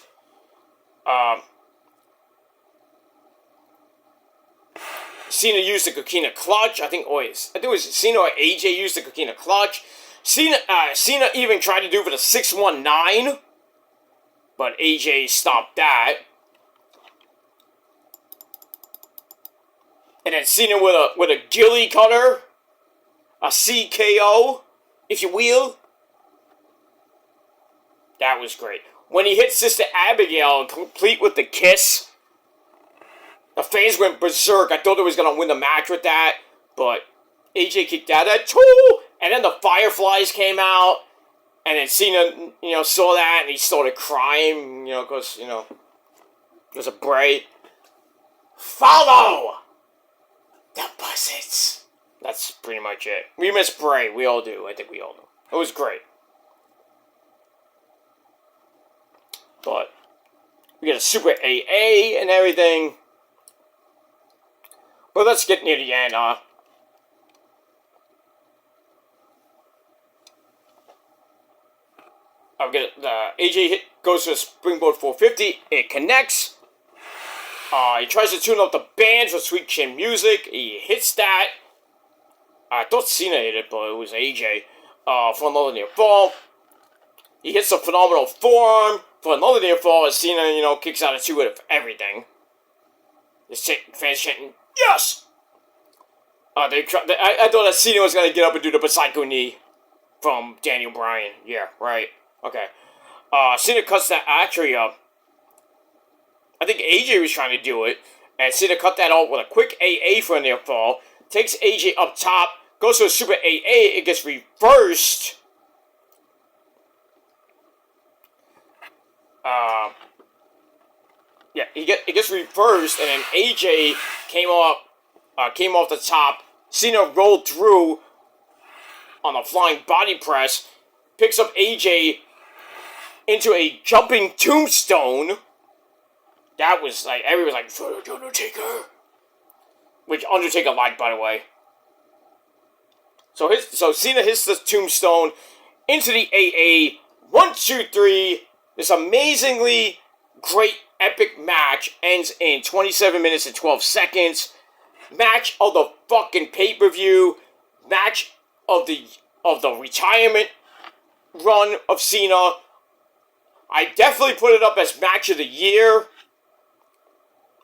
Cena used the Coquina Clutch. I think it was Cena or AJ used the Coquina Clutch. Cena even tried to do for the 619, but AJ stopped that. And then Cena with a ghillie cutter, a CKO, if you will. That was great. When he hit Sister Abigail, complete with the kiss, the fans went berserk. I thought they was gonna win the match with that, but AJ kicked out at 2, and then the Fireflies came out, and then Cena, saw that, and he started crying, because of Bray. Follow the buzzards. That's pretty much it. We miss Bray. We all do. I think we all do. It was great. But we get a super AA and everything. But let's get near the end, AJ goes to a Springboard 450. It connects. He tries to tune up the band for sweet chin music. He hits that. I thought Cena hit it, but it was AJ. For another near fall. He hits a phenomenal forearm for another near fall as Cena, kicks out of 2 with everything. The fans chanting, yes! I thought that Cena was going to get up and do the Psycho knee from Daniel Bryan. Yeah, right. Okay. Cena cuts that actually up. I think AJ was trying to do it. And Cena cut that off with a quick AA for a near fall. Takes AJ up top. Goes to a super AA. It gets reversed. It gets reversed, and then AJ came off the top. Cena rolled through on a flying body press, picks up AJ into a jumping tombstone. That was like, everyone was like, for the Undertaker. Which Undertaker liked, by the way. So Cena hits the tombstone into the AA. 1, 2, 3. This amazingly great epic match ends in 27 minutes and 12 seconds. Match of the fucking pay-per-view. Match of the retirement run of Cena. I definitely put it up as match of the year.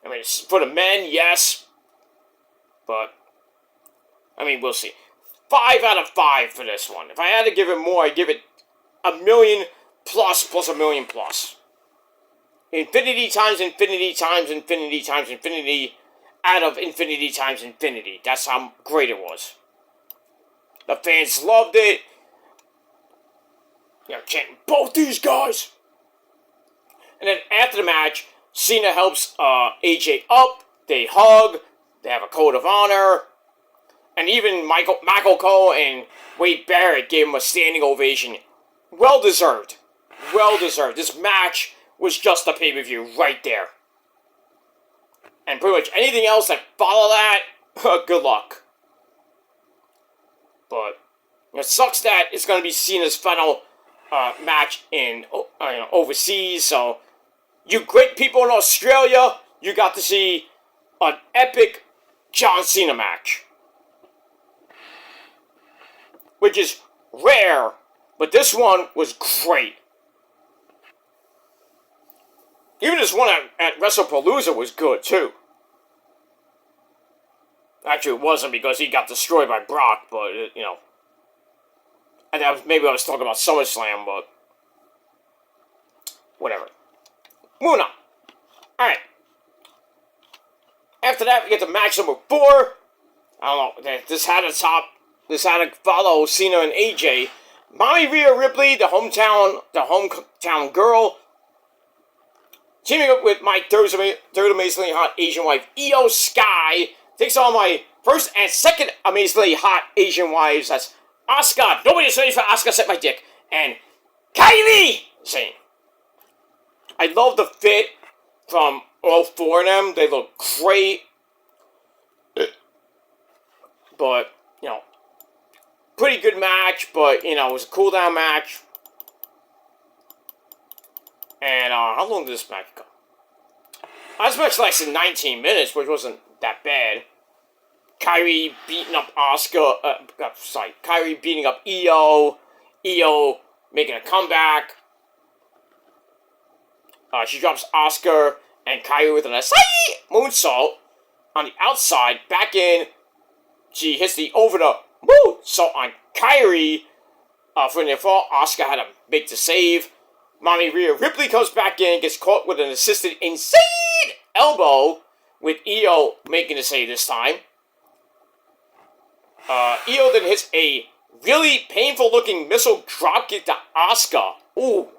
I mean, for the men, yes. But, I mean, we'll see. 5 out of 5 for this one. If I had to give it more, I'd give it a million plus a million plus. Infinity times infinity times infinity times infinity out of infinity times infinity. That's how great it was. The fans loved it. You know, chanting, both these guys. And then after the match, Cena helps AJ up. They hug. They have a code of honor. And even Michael Cole and Wade Barrett gave him a standing ovation. Well deserved. Well deserved. This match was just a pay-per-view right there. And pretty much anything else that followed that, good luck. But it sucks that it's going to be Cena's final match in overseas. So, you great people in Australia, you got to see an epic John Cena match. Which is rare, but this one was great. Even this one at WrestlePalooza was good, too. Actually, it wasn't because he got destroyed by Brock, but, you know. And maybe I was talking about SummerSlam, but whatever. Moving on. Alright. After that, we get to match number 4. I don't know. This had to follow Cena and AJ. Mommy Rhea Ripley, the hometown girl, teaming up with my third amazingly hot Asian wife, Io Sky, takes on my first and second amazingly hot Asian wives. That's Asuka. Nobody's ready for Asuka except my dick. And Kylie Zane. I love the fit from all 4 of them. They look great. But, you know, pretty good match, but, you know, it was a cool-down match. And, how long did this match go? This match lasted 19 minutes, which wasn't that bad. Kyrie beating up Asuka, Kyrie beating up Io. Io making a comeback. She drops Asuka and Kyrie with an Asai moonsault on the outside, back in. She hits the over the moonsault on Kyrie for the fall. Asuka had to make the save. Mommy Rhea Ripley comes back in, gets caught with an assisted insane elbow, with Io making the save this time. Io then hits a really painful looking missile dropkick to Asuka. Ooh.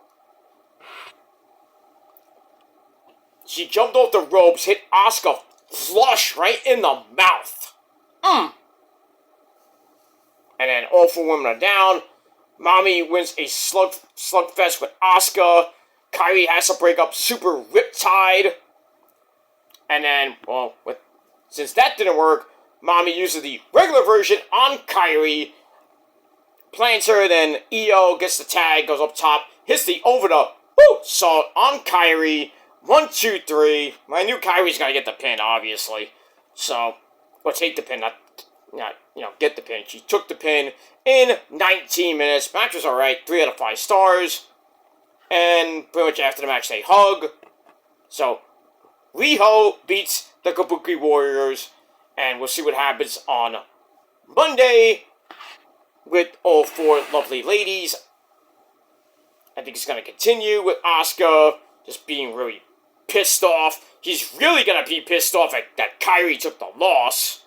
She jumped off the ropes, hit Asuka flush right in the mouth. And then all 4 women are down. Mommy wins a slugfest with Asuka. Kyrie has to break up Super Riptide. And then, well, since that didn't work, Mommy uses the regular version on Kyrie. Plants her, then Io gets the tag, goes up top, hits the over the salt on Kyrie. 1, 2, 3. I knew Kyrie's gonna get the pin, obviously. So, or take the pin, not get the pin. She took the pin in 19 minutes. Match was alright, 3 out of 5 stars. And pretty much after the match, they hug. So, Riho beats the Kabuki Warriors. And we'll see what happens on Monday with all 4 lovely ladies. I think it's going to continue with Asuka just being really pissed off. He's really going to be pissed off that Kyrie took the loss.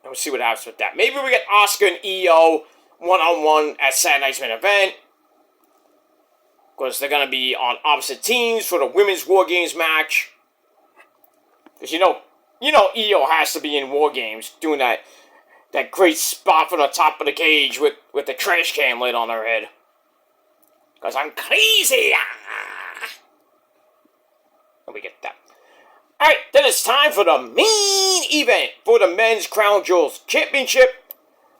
And we'll see what happens with that. Maybe we get Asuka and Io one-on-one at Saturday Night's Main Event. Because they're going to be on opposite teams for the Women's War Games match. Because you know Io has to be in War Games doing that great spot from the top of the cage with the trash can lid on her head. Because I'm crazy! And we get that. Alright, then it's time for the main event for the Men's Crown Jewels Championship.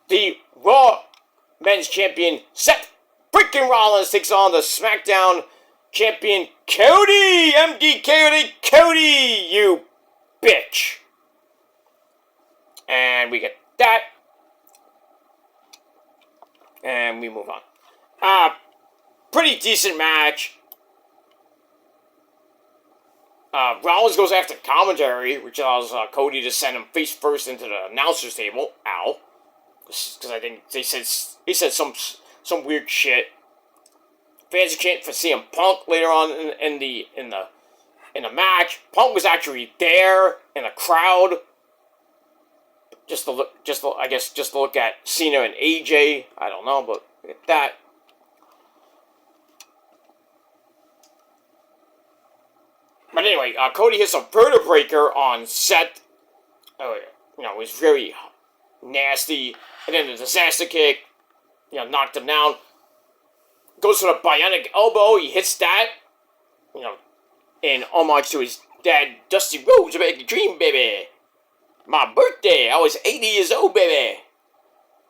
The Raw Men's Champion Seth freaking Rollins takes on the SmackDown champion Cody! Cody, you bitch! And we get that. And we move on. Pretty decent match. Rollins goes after commentary, which allows Cody to send him face first into the announcer's table. Ow. Because I think he said some weird shit. Fans are chanting for CM Punk later on in the match. Punk was actually there in the crowd. Just to look at Cena and AJ. I don't know, but look at that. But anyway, Cody hits a vertebra breaker on Seth. It was very nasty. And then the disaster kick, knocked him down. Goes for the bionic elbow. He hits that, in homage to his dad, Dusty Rhodes, American Dream, baby. My birthday, I was 80 years old, baby.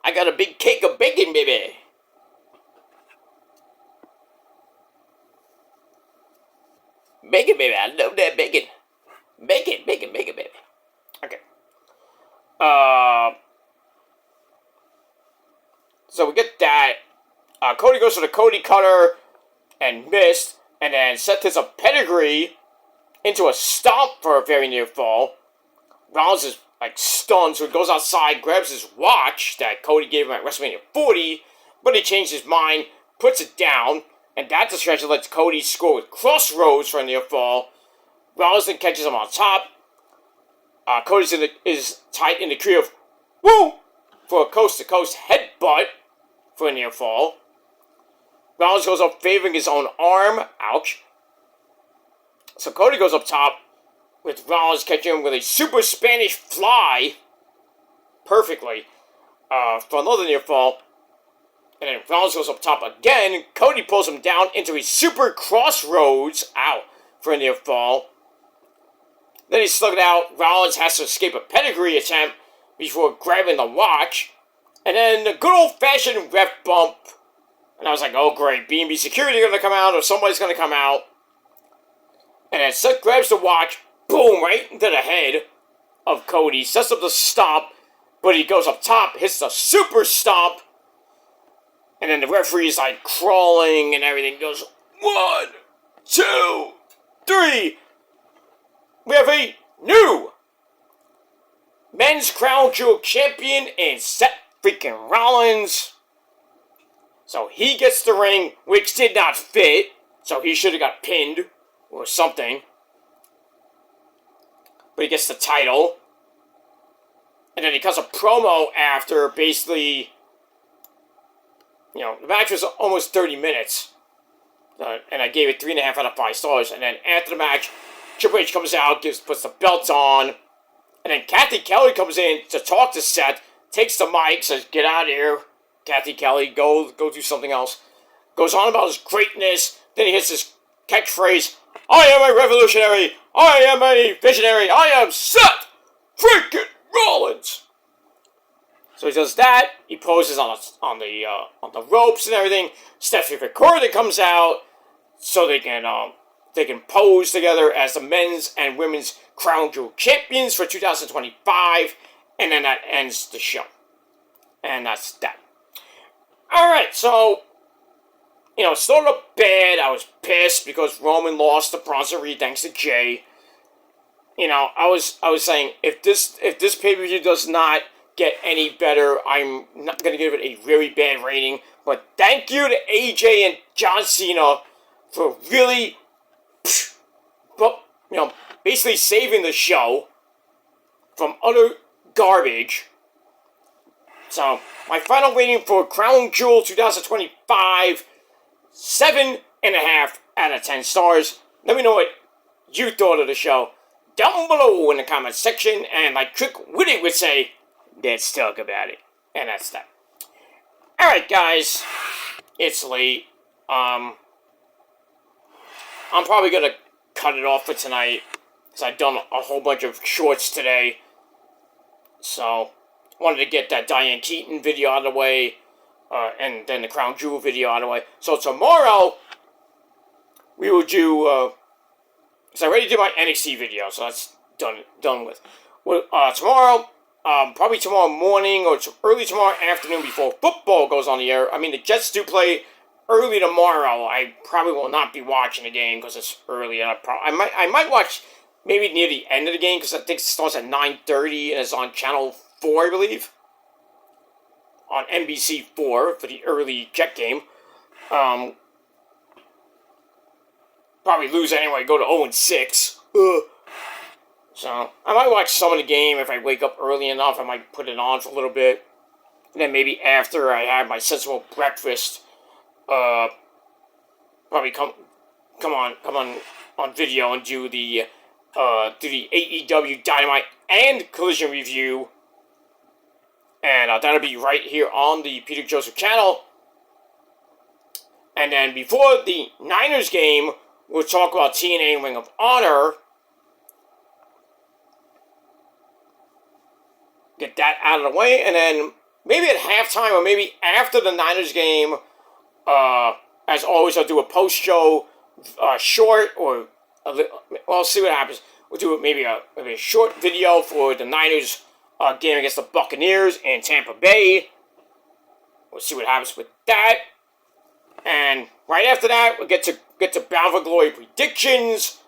I got a big cake of bacon, baby. Bacon, baby, I love that bacon. Bacon, baby. Okay. So we get that. Cody goes for the Cody Cutter and missed. And then Seth hits a pedigree into a stomp for a very near fall. Rollins is stunned, so he goes outside, grabs his watch that Cody gave him at WrestleMania 40, but he changed his mind, puts it down, and that distraction lets Cody score with Crossroads for a near fall. Rollins then catches him on top. Cody is tied in the tree of woo for a coast-to-coast headbutt for a near fall. Rollins goes up favoring his own arm. Ouch. So Cody goes up top with Rollins catching him with a super Spanish fly perfectly for another near fall. And then Rollins goes up top again. Cody pulls him down into a super Crossroads. Ow. For a near fall. Then he's slugged out. Rollins has to escape a pedigree attempt before grabbing the watch. And then the good old-fashioned ref bump. And I was like, oh great, B&B security are going to come out, or somebody's going to come out. And then Seth grabs the watch, boom, right into the head of Cody. Sets up the stomp, but he goes up top, hits the super stomp. And then the referee is crawling and everything. Goes, 1, 2, 3. We have a new men's crown jewel champion in Seth freaking Rollins. So he gets the ring, which did not fit. So he should have got pinned or something. But he gets the title. And then he cuts a promo after basically, the match was almost 30 minutes. And I gave it 3.5 out of 5 stars. And then after the match, Triple H comes out, puts the belt on. And then Kathy Kelly comes in to talk to Seth, takes the mic, says, get out of here. Kathy Kelly, go do something else. Goes on about his greatness. Then he hits his catchphrase, I am a revolutionary. I am a visionary. I am Seth freaking Rollins. So he does that. He poses on the ropes and everything. Stephanie McCord comes out so they can pose together as the men's and women's crown jewel champions for 2025. And then that ends the show. And that's that. Alright, so, it started up bad. I was pissed because Roman lost the Bronze Reed thanks to Jay. I was saying, if this pay-per-view does not get any better, I'm not going to give it a very bad rating. But thank you to AJ and John Cena for really, basically saving the show from utter garbage. So, my final rating for Crown Jewel 2025, 7.5 out of 10 stars. Let me know what you thought of the show down below in the comment section. And like Trick Witty would say, let's talk about it. And that's that. Alright, guys. It's late. I'm probably going to cut it off for tonight, because I've done a whole bunch of shorts today. So, wanted to get that Diane Keaton video out of the way, and then the Crown Jewel video out of the way. So tomorrow, we will do. So I already did my NXT video, so that's done with. Well, tomorrow, probably tomorrow morning or early tomorrow afternoon before football goes on the air. I mean, the Jets do play early tomorrow. I probably will not be watching the game because it's early, and I might watch maybe near the end of the game because I think it starts at 9:30 and it's on Channel 4, I believe, on NBC 4 for the early Jet game. Probably lose anyway. Go to 0-6. So I might watch some of the game if I wake up early enough. I might put it on for a little bit, and then maybe after I have my sensible breakfast, probably come on video and do the AEW Dynamite and Collision review, and that'll be right here on the Peter Joseph channel. And then before the Niners game, we'll talk about TNA and Ring of Honor. Get that out of the way, and then maybe at halftime or maybe after the Niners game, as always, I'll do a post-show short or I'll see what happens. We'll do maybe a short video for the Niners game against the Buccaneers in Tampa Bay. We'll see what happens with that. And right after that, we'll get to Bound for Glory predictions.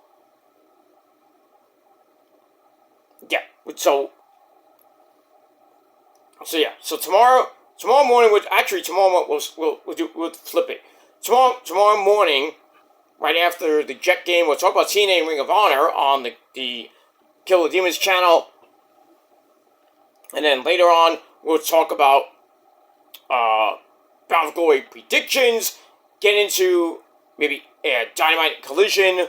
Yeah, so tomorrow morning, we'll flip it. Tomorrow morning, right after the Jet game, we'll talk about TNA and Ring of Honor on the Kill the Demons channel. And then later on, we'll talk about Bound for Glory predictions, get into maybe a Dynamite Collision,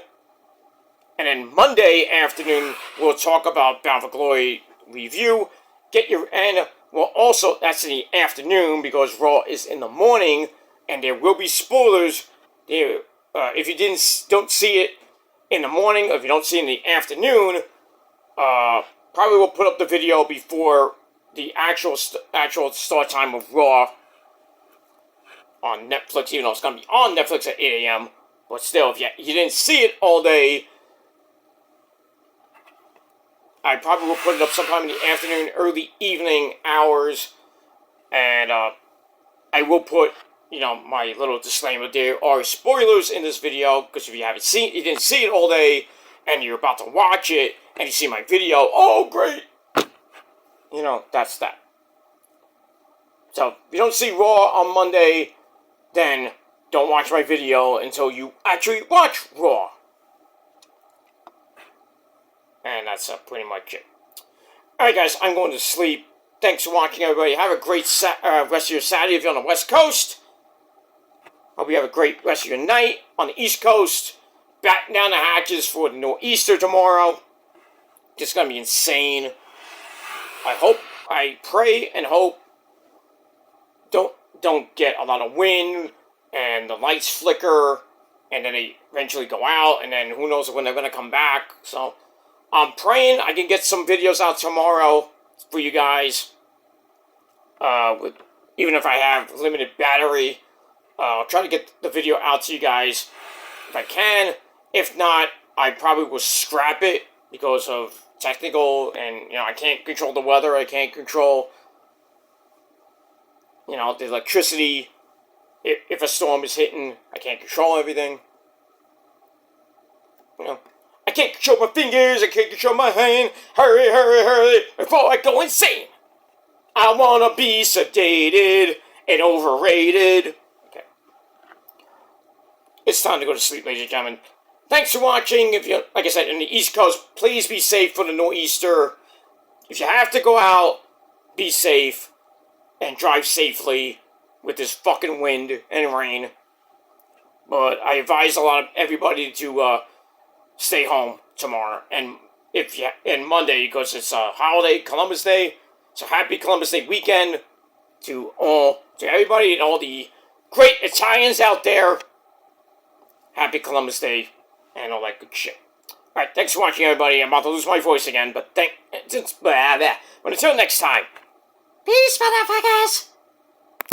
and then Monday afternoon, we'll talk about Bound for Glory review. Well, also, that's in the afternoon because Raw is in the morning, and there will be spoilers there. If you don't see it in the morning, or if you don't see it in the afternoon, probably we'll put up the video before the actual start time of Raw on Netflix, even though it's going to be on Netflix at 8 a.m. But still, if you didn't see it all day, I probably will put it up sometime in the afternoon, early evening hours, and I will put, my little disclaimer. There are spoilers in this video, because if you didn't see it all day, and you're about to watch it, and you see my video, oh great! That's that. So, if you don't see Raw on Monday, then don't watch my video until you actually watch Raw. And that's pretty much it. Alright guys, I'm going to sleep. Thanks for watching, everybody. Have a great rest of your Saturday if you're on the West Coast. Hope you have a great rest of your night on the East Coast. Batten down the hatches for the Nor'easter tomorrow. It's going to be insane. I pray and hope don't get a lot of wind and the lights flicker and then they eventually go out and then who knows when they're going to come back. So I'm praying I can get some videos out tomorrow for you guys. Even if I have limited battery, I'll try to get the video out to you guys if I can. If not, I probably will scrap it because of technical and, I can't control the weather. I can't control, the electricity. If a storm is hitting, I can't control everything. I can't control my fingers, I can't control my hand. Hurry, hurry, hurry, before I go insane. I wanna be sedated and overrated. Okay. It's time to go to sleep, ladies and gentlemen. Thanks for watching. If you, like I said, in the East Coast, please be safe for the Nor'easter. If you have to go out, be safe and drive safely with this fucking wind and rain. But I advise everybody to stay home tomorrow and Monday because it's a holiday, Columbus Day. So happy Columbus Day weekend to everybody and all the great Italians out there. Happy Columbus Day and all that good shit. Alright, thanks for watching, everybody. I'm about to lose my voice again, but until next time. Peace, motherfucker!